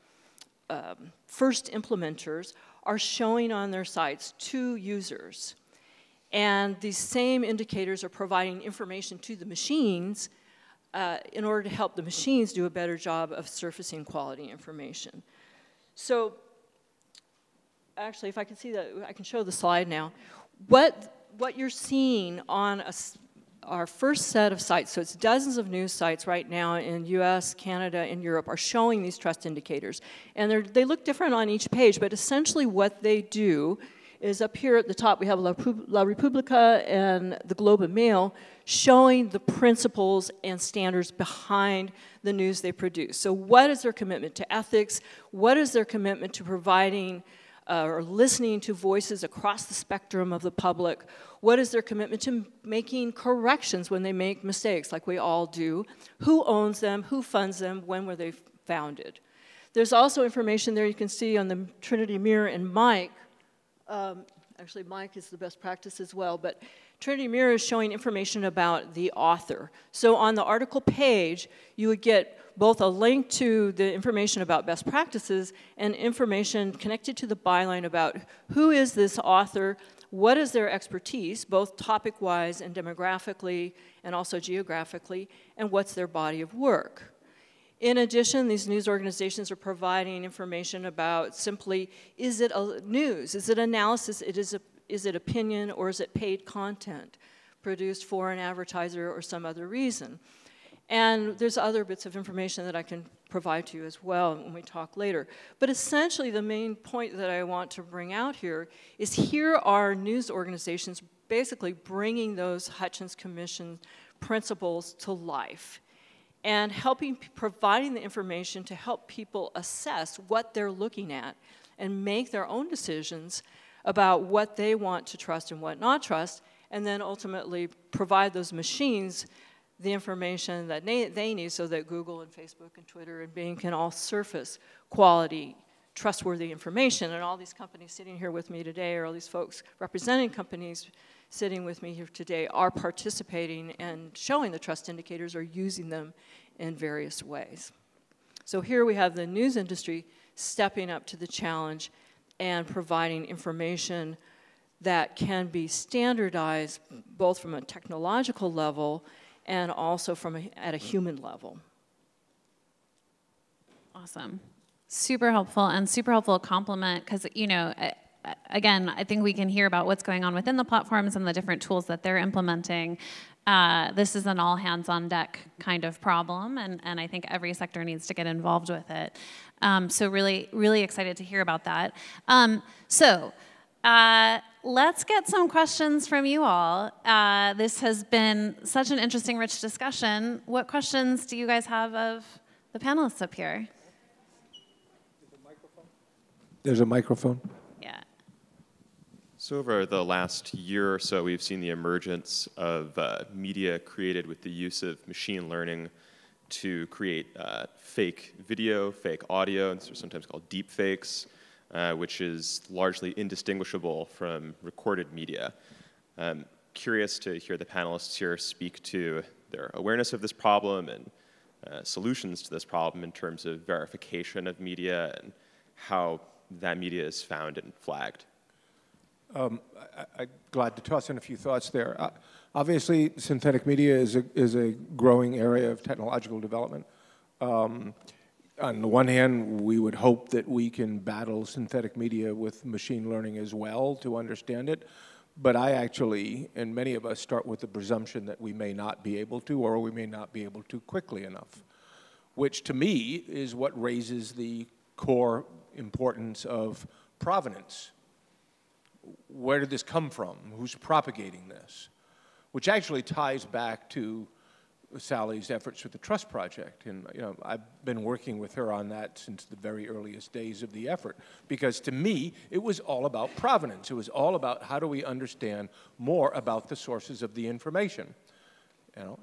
Speaker 5: first implementers, are showing on their sites to users. And these same indicators are providing information to the machines in order to help the machines do a better job of surfacing quality information. So actually, if I can see that, I can show the slide now. What you're seeing on our first set of sites, so it's dozens of news sites right now in US, Canada, and Europe, are showing these trust indicators. And they look different on each page, but essentially what they do is up here at the top, we have La Repubblica and the Globe and Mail showing the principles and standards behind the news they produce. So what is their commitment to ethics? What is their commitment to providing or listening to voices across the spectrum of the public? What is their commitment to making corrections when they make mistakes, like we all do? Who owns them? Who funds them? When were they founded? There's also information there you can see on the Trinity Mirror and Mike. Actually, Mike is the best practice as well, but Trinity Mirror is showing information about the author. So on the article page, you would get both a link to the information about best practices and information connected to the byline about who is this author, what is their expertise, both topic-wise and demographically and also geographically, and what's their body of work. In addition, these news organizations are providing information about simply, is it news, is it analysis, is it opinion, or is it paid content produced for an advertiser or some other reason? And there's other bits of information that I can provide to you as well when we talk later. But essentially, the main point that I want to bring out here is here are news organizations basically bringing those Hutchins Commission principles to life and providing the information to help people assess what they're looking at and make their own decisions about what they want to trust and what not trust, and then ultimately provide those machines the information that they need so that Google and Facebook and Twitter and Bing can all surface quality, trustworthy information. And all these companies sitting here with me today, or all these folks representing companies sitting with me here today, are participating and showing the trust indicators or using them in various ways. So here we have the news industry stepping up to the challenge and providing information that can be standardized both from a technological level and also at a human level.
Speaker 1: Awesome. Super helpful, and super helpful compliment, because, you know, again, I think we can hear about what's going on within the platforms and the different tools that they're implementing. This is an all hands on deck kind of problem, and I think every sector needs to get involved with it. So really, really excited to hear about that. Let's get some questions from you all. This has been such an interesting, rich discussion. What questions do you guys have of the panelists up here?
Speaker 2: There's a microphone.
Speaker 1: Yeah.
Speaker 6: So over the last year or so, we've seen the emergence of media created with the use of machine learning to create fake video, fake audio, and sometimes called deep fakes, which is largely indistinguishable from recorded media. I'm curious to hear the panelists here speak to their awareness of this problem and solutions to this problem in terms of verification of media and how that media is found and flagged.
Speaker 2: I'm glad to toss in a few thoughts there. Obviously, synthetic media is a growing area of technological development. on the one hand, we would hope that we can battle synthetic media with machine learning as well to understand it. But I actually, and many of us, start with the presumption that we may not be able to, or we may not be able to quickly enough, which to me is what raises the core importance of provenance. Where did this come from? Who's propagating this? Which actually ties back to Sally's efforts with the Trust Project. And I've been working with her on that since the very earliest days of the effort. Because to me, it was all about provenance. It was all about how do we understand more about the sources of the information.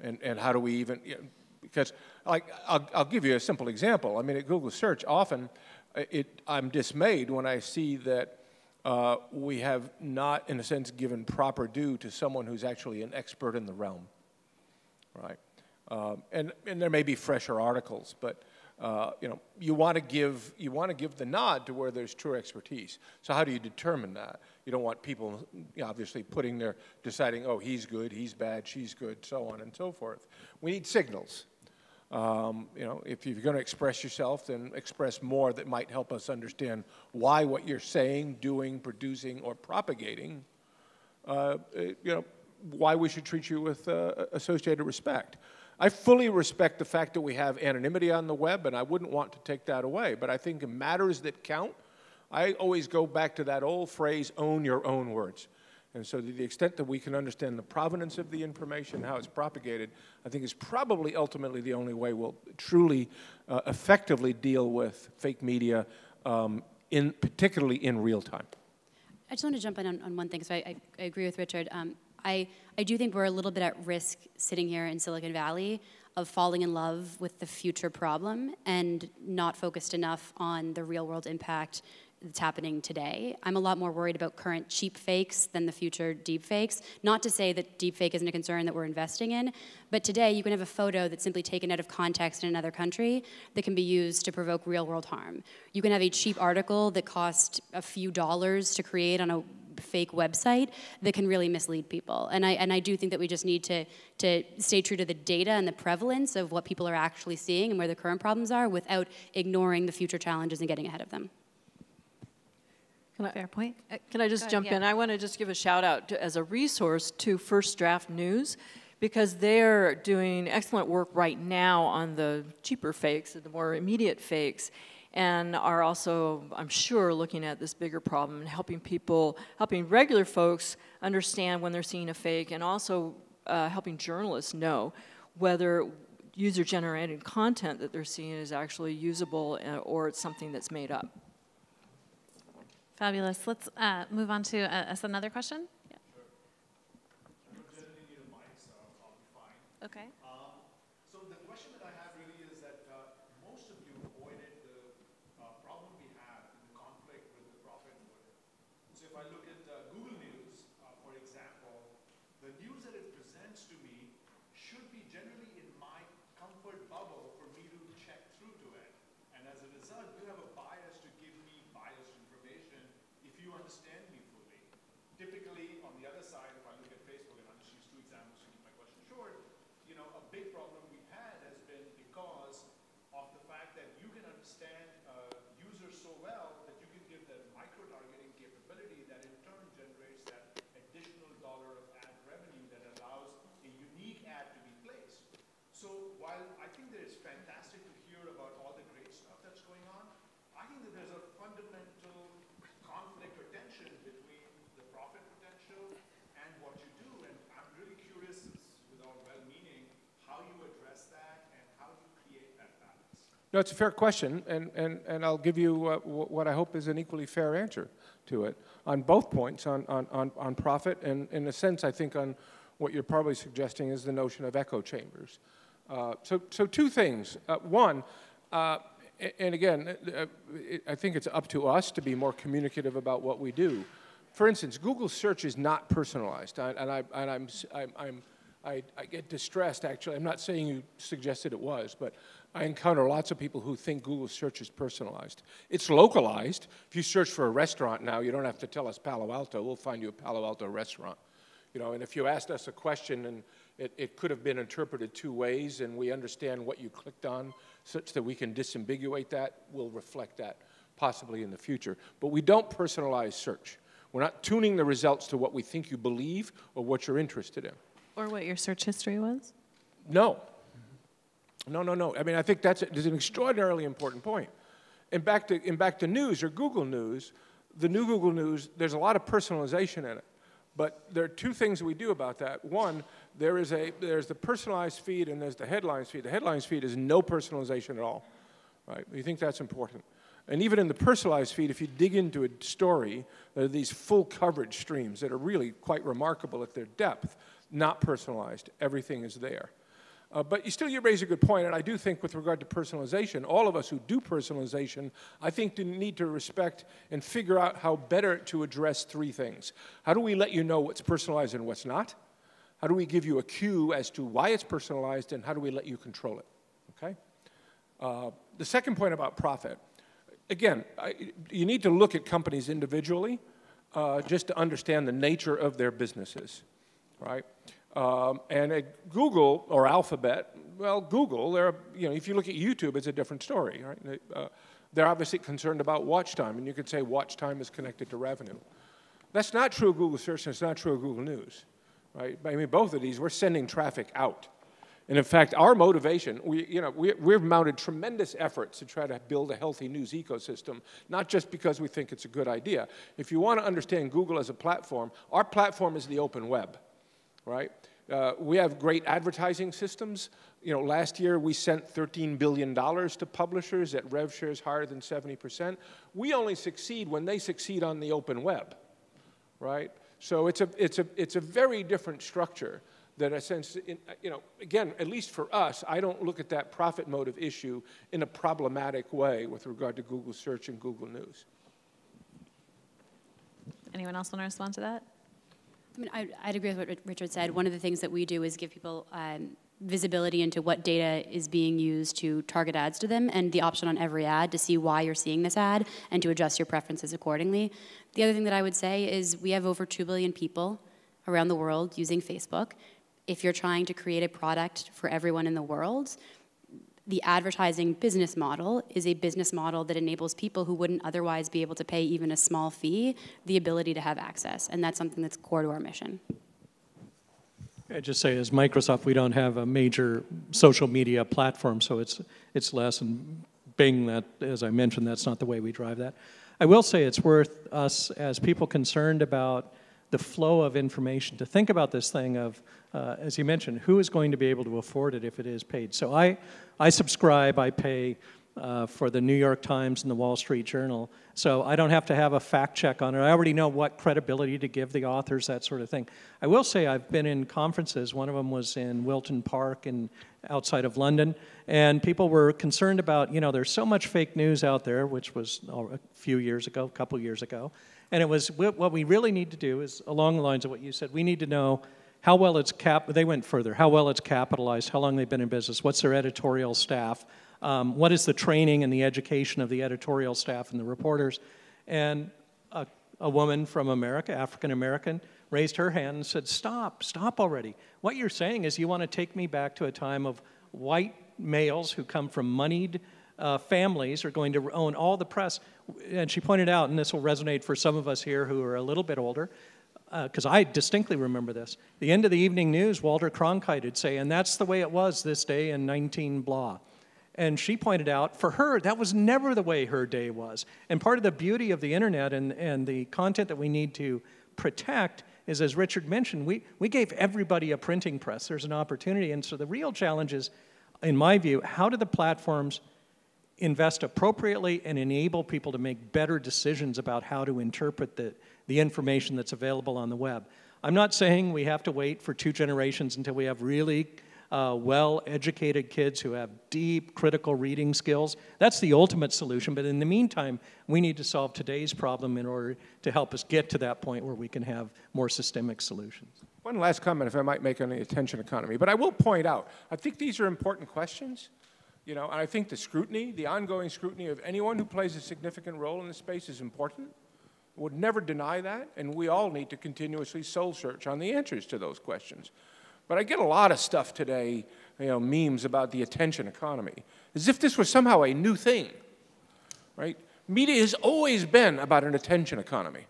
Speaker 2: And how do we even, because like, I'll give you a simple example. I mean, at Google Search, often I'm dismayed when I see that we have not, in a sense, given proper due to someone who's actually an expert in the realm, right? And there may be fresher articles, but you want to give the nod to where there's true expertise. So how do you determine that? You don't want people obviously deciding, oh, he's good, he's bad, she's good, so on and so forth. We need signals. If you're going to express yourself, then express more that might help us understand why what you're saying, doing, producing, or propagating, why we should treat you with associated respect. I fully respect the fact that we have anonymity on the web, and I wouldn't want to take that away. But I think in matters that count, I always go back to that old phrase, own your own words. And so to the extent that we can understand the provenance of the information, how it's propagated, I think is probably ultimately the only way we'll truly effectively deal with fake media, particularly in real time.
Speaker 4: I just want to jump in on one thing. So I agree with Richard. I do think we're a little bit at risk sitting here in Silicon Valley of falling in love with the future problem and not focused enough on the real world impact that's happening today. I'm a lot more worried about current cheap fakes than the future deep fakes. Not to say that deep fake isn't a concern that we're investing in, but today you can have a photo that's simply taken out of context in another country that can be used to provoke real world harm. You can have a cheap article that cost a few dollars to create on a fake website that can really mislead people. And I do think that we just need to stay true to the data and the prevalence of what people are actually seeing and where the current problems are without ignoring the future challenges and getting ahead of them.
Speaker 1: Fair point.
Speaker 5: Can I just jump in? I want to just give a shout out as a resource to First Draft News, because they're doing excellent work right now on the cheaper fakes, the more immediate fakes, and are also, I'm sure, looking at this bigger problem and helping regular folks understand when they're seeing a fake, and also helping journalists know whether user-generated content that they're seeing is actually usable or it's something that's made up.
Speaker 1: Fabulous. Let's move on to another question. Yeah.
Speaker 7: Sure. I'll be fine.
Speaker 1: Okay.
Speaker 7: So the question that I have really is that most of you avoided the problem we have in the conflict with the profit motive. So if I look at Google News, for example, the news that it presents to me should be generally in my comfort bubble for me to check through to it. And as a result, you have a bias to give me biased information if you understand me fully. Typically, on the other side, if I look at Facebook, and I'll just use two examples to keep my question short, a big problem we've had has been because of the fact that you can understand users so well that you can give them micro-targeting capability that in turn generates that additional dollar of ad revenue that allows a unique ad to be placed. So while I think that it's fantastic to hear about all the great stuff that's going on, I think that there's a fundamental conflict or tension between the profit potential and what you do. And I'm really curious, with all well-meaning, how you address that and how you create that balance.
Speaker 2: No, it's a fair question, and I'll give you what I hope is an equally fair answer to it on both points, on profit, and in a sense, I think on what you're probably suggesting is the notion of echo chambers. So two things. One, and again, I think it's up to us to be more communicative about what we do. For instance, Google search is not personalized, I get distressed, actually. I'm not saying you suggested it was, but I encounter lots of people who think Google search is personalized. It's localized. If you search for a restaurant now, you don't have to tell us Palo Alto. We'll find you a Palo Alto restaurant. And if you asked us a question and It could have been interpreted two ways, and we understand what you clicked on such that we can disambiguate that. We'll reflect that possibly in the future. But we don't personalize search. We're not tuning the results to what we think you believe or what you're interested in.
Speaker 1: Or what your search history was?
Speaker 2: No. No, no, no. I mean, I think that's an extraordinarily important point. And back to news or Google News, the new Google News, there's a lot of personalization in it. But there are two things we do about that. One, there's the personalized feed and there's the headlines feed. The headlines feed is no personalization at all, right? We think that's important. And even in the personalized feed, if you dig into a story, there are these full coverage streams that are really quite remarkable at their depth, not personalized. Everything is there. But you raise a good point, and I do think with regard to personalization, all of us who do personalization, I think need to respect and figure out how better to address three things. How do we let you know what's personalized and what's not? How do we give you a cue as to why it's personalized, and how do we let you control it? Okay? The second point about profit, again, you need to look at companies individually just to understand the nature of their businesses, right? And at Google or Alphabet, well, Google, if you look at YouTube, it's a different story, right? They're obviously concerned about watch time, and you could say watch time is connected to revenue. That's not true of Google Search, and it's not true of Google News, right? I mean, both of these, we're sending traffic out. And in fact, our motivation, we've mounted tremendous efforts to try to build a healthy news ecosystem, not just because we think it's a good idea. If you want to understand Google as a platform, our platform is the open web. Right? We have great advertising systems. Last year we sent $13 billion to publishers at rev shares higher than 70%. We only succeed when they succeed on the open web, right? So it's a very different structure that, in a sense, again, at least for us, I don't look at that profit motive issue in a problematic way with regard to Google Search and Google News.
Speaker 1: Anyone else want to respond to that?
Speaker 4: I mean, I'd agree with what Richard said. One of the things that we do is give people visibility into what data is being used to target ads to them, and the option on every ad to see why you're seeing this ad and to adjust your preferences accordingly. The other thing that I would say is we have over 2 billion people around the world using Facebook. If you're trying to create a product for everyone in the world, the advertising business model is a business model that enables people who wouldn't otherwise be able to pay even a small fee the ability to have access, and that's something that's core to our mission.
Speaker 3: I'd just say, as Microsoft, we don't have a major social media platform, so it's less, and Bing, that, as I mentioned, that's not the way we drive that. I will say it's worth us, as people concerned about the flow of information, to think about this thing of, as you mentioned, who is going to be able to afford it if it is paid? So I subscribe, I pay for the New York Times and the Wall Street Journal, so I don't have to have a fact check on it. I already know what credibility to give the authors, that sort of thing. I will say I've been in conferences. One of them was in Wilton Park outside of London, and people were concerned about, there's so much fake news out there, which was a few years ago, a couple years ago, and it was, what we really need to do is, along the lines of what you said, we need to know how well it's they went further, how well it's capitalized, how long they've been in business, what's their editorial staff, what is the training and the education of the editorial staff and the reporters. And a woman from America, African American, raised her hand and said, stop already. What you're saying is you want to take me back to a time of white males who come from moneyed families are going to own all the press. And she pointed out, and this will resonate for some of us here who are a little bit older, because I distinctly remember this. The end of the evening news, Walter Cronkite would say, and that's the way it was this day in 19 blah. And she pointed out, for her, that was never the way her day was. And part of the beauty of the internet and the content that we need to protect is, as Richard mentioned, we gave everybody a printing press. There's an opportunity. And so the real challenge is, in my view, how do the platforms invest appropriately and enable people to make better decisions about how to interpret the information that's available on the web. I'm not saying we have to wait for 2 generations until we have really well-educated kids who have deep critical reading skills. That's the ultimate solution, but in the meantime, we need to solve today's problem in order to help us get to that point where we can have more systemic solutions.
Speaker 2: One last comment, if I might make, on the attention economy, but I will point out, I think these are important questions. And I think the ongoing scrutiny of anyone who plays a significant role in this space is important. I would never deny that, and we all need to continuously soul search on the answers to those questions. But I get a lot of stuff today, memes about the attention economy, as if this was somehow a new thing, right? Media has always been about an attention economy,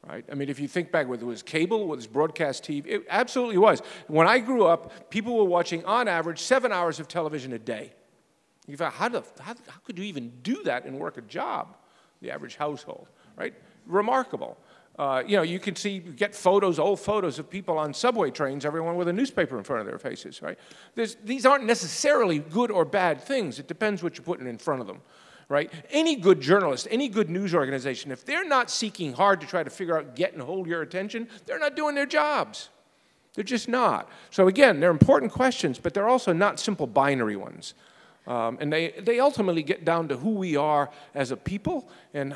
Speaker 2: right? I mean, if you think back, whether it was cable, whether it was broadcast TV, it absolutely was. When I grew up, people were watching, on average, 7 hours of television a day. You thought, how could you even do that and work a job, the average household, right? Remarkable. You can get photos, old photos of people on subway trains, everyone with a newspaper in front of their faces, right? These aren't necessarily good or bad things. It depends what you're putting in front of them, right? Any good journalist, any good news organization, if they're not seeking hard to try to figure out, get and hold your attention, they're not doing their jobs. They're just not. So again, they're important questions, but they're also not simple binary ones. And they ultimately get down to who we are as a people and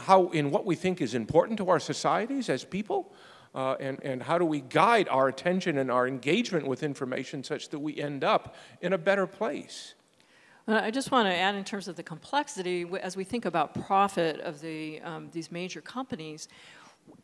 Speaker 2: what we think is important to our societies as people, and how do we guide our attention and our engagement with information such that we end up in a better place.
Speaker 5: I just want to add, in terms of the complexity, as we think about profit of these major companies,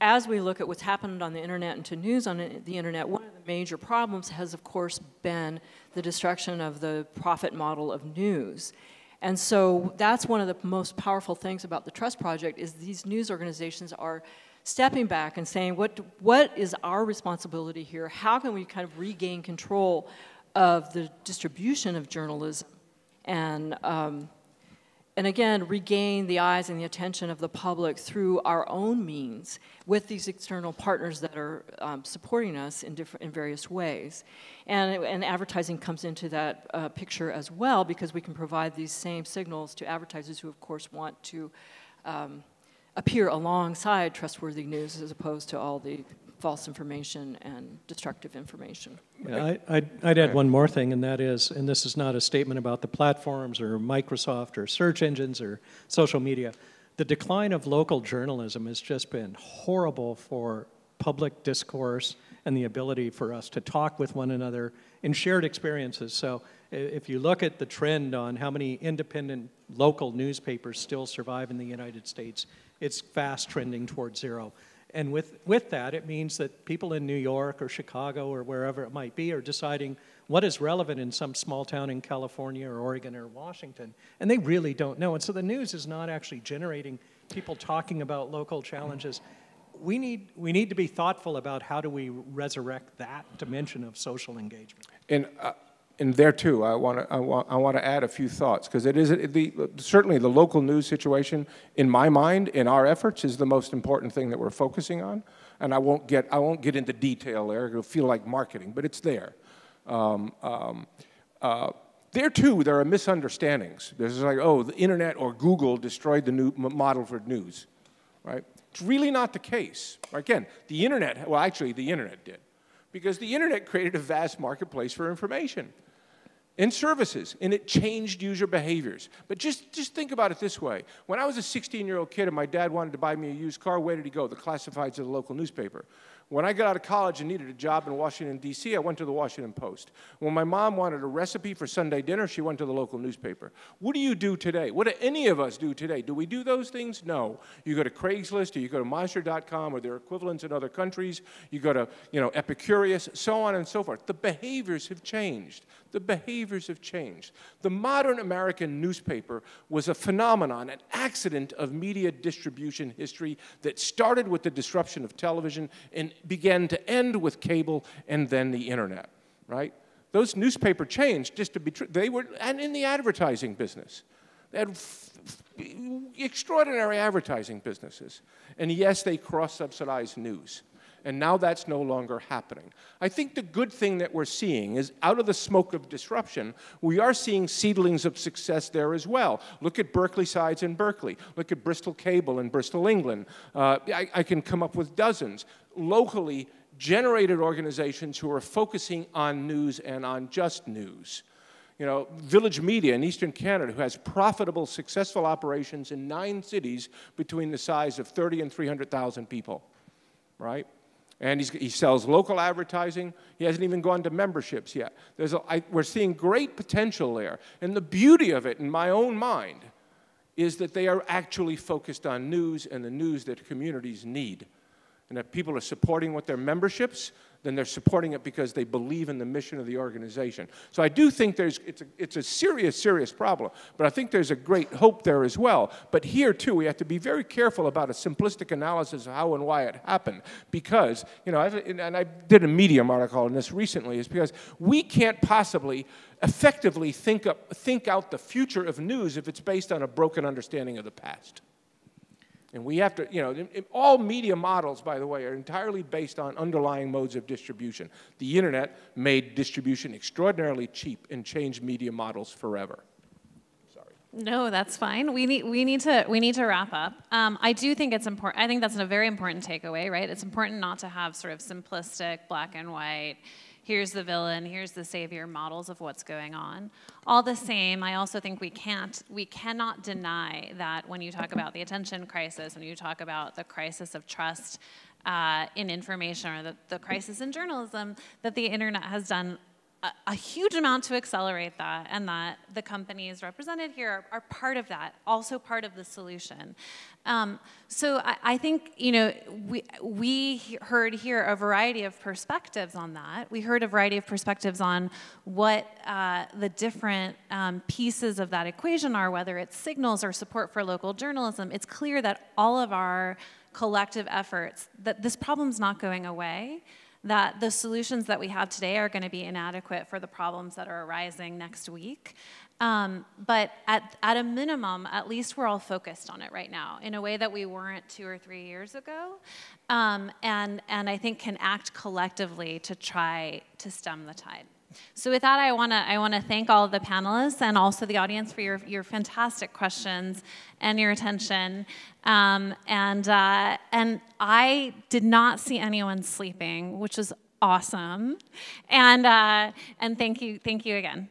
Speaker 5: as we look at what's happened on the internet and to news on the internet, one of the major problems has, of course, been the destruction of the profit model of news. And so that's one of the most powerful things about the Trust Project, is these news organizations are stepping back and saying, what is our responsibility here? How can we kind of regain control of the distribution of journalism and again, regain the eyes and the attention of the public through our own means with these external partners that are supporting us in various ways. And advertising comes into that picture as well, because we can provide these same signals to advertisers who, of course, want to appear alongside trustworthy news as opposed to all the false information and destructive information.
Speaker 3: Yeah, I'd add one more thing, and that is, and this is not a statement about the platforms or Microsoft or search engines or social media, the decline of local journalism has just been horrible for public discourse and the ability for us to talk with one another in shared experiences. So if you look at the trend on how many independent local newspapers still survive in the United States, it's fast trending towards zero. And with that, it means that people in New York or Chicago or wherever it might be are deciding what is relevant in some small town in California or Oregon or Washington, and they really don't know. And so the news is not actually generating people talking about local challenges. We need to be thoughtful about how do we resurrect that dimension of social engagement.
Speaker 2: And there too, I want to add a few thoughts, because it is certainly the local news situation, in my mind, in our efforts, is the most important thing that we're focusing on. And I won't get into detail there; it'll feel like marketing, but it's there. There too, there are misunderstandings. There's like, oh, the internet or Google destroyed the new model for news, right? It's really not the case. Again, the internet. Well, actually, the internet did, because the internet created a vast marketplace for information and services, and it changed user behaviors. But just think about it this way. When I was a 16-year-old kid and my dad wanted to buy me a used car, where did he go? The classifieds of the local newspaper. When I got out of college and needed a job in Washington, D.C., I went to the Washington Post. When my mom wanted a recipe for Sunday dinner, she went to the local newspaper. What do you do today? What do any of us do today? Do we do those things? No. You go to Craigslist, or you go to Monster.com, or their equivalents in other countries. You go to, Epicurious, so on and so forth. The behaviors have changed. The behaviors have changed. The modern American newspaper was a phenomenon, an accident of media distribution history that started with the disruption of television and began to end with cable and then the internet, right? Those newspaper chains, just to be true, they were in the advertising business. They had extraordinary advertising businesses. And yes, they cross-subsidized news. And now that's no longer happening. I think the good thing that we're seeing is, out of the smoke of disruption, we are seeing seedlings of success there as well. Look at Berkeley Sides in Berkeley. Look at Bristol Cable in Bristol, England. I can come up with dozens. Locally generated organizations who are focusing on news and on just news. Village Media in Eastern Canada, who has profitable, successful operations in 9 cities between the size of 30 and 300,000 people, right? And he sells local advertising. He hasn't even gone to memberships yet. We're seeing great potential there. And the beauty of it, in my own mind, is that they are actually focused on news, and the news that communities need. And that people are supporting with their memberships. then they're supporting it because they believe in the mission of the organization. So I do think it's a serious, serious problem, but I think there's a great hope there as well. But here, too, we have to be very careful about a simplistic analysis of how and why it happened, because, you know, and I did a Medium article on this recently, is because we can't possibly effectively think out the future of news if it's based on a broken understanding of the past. And we have to, you know, all media models, by the way, are entirely based on underlying modes of distribution. The internet made distribution extraordinarily cheap and changed media models forever. Sorry.
Speaker 1: No, that's fine. We need to wrap up. I do think it's important. I think that's a very important takeaway, right? It's important not to have sort of simplistic black and white, here's the villain, here's the savior models of what's going on. All the same, I also think we cannot deny that when you talk about the attention crisis, when you talk about the crisis of trust in information, or the crisis in journalism, that the internet has done a huge amount to accelerate that, and that the companies represented here are part of that, also part of the solution. So I think, you know, we heard here a variety of perspectives on that. We heard a variety of perspectives on what the different pieces of that equation are, whether it's signals or support for local journalism. It's clear that all of our collective efforts, that this problem's not going away, that the solutions that we have today are going to be inadequate for the problems that are arising next week. But at a minimum, at least we're all focused on it right now in a way that we weren't 2 or 3 years ago, and I think can act collectively to try to stem the tide. So with that, I want to thank all of the panelists and also the audience for your fantastic questions and your attention. And I did not see anyone sleeping, which is awesome. And thank you again.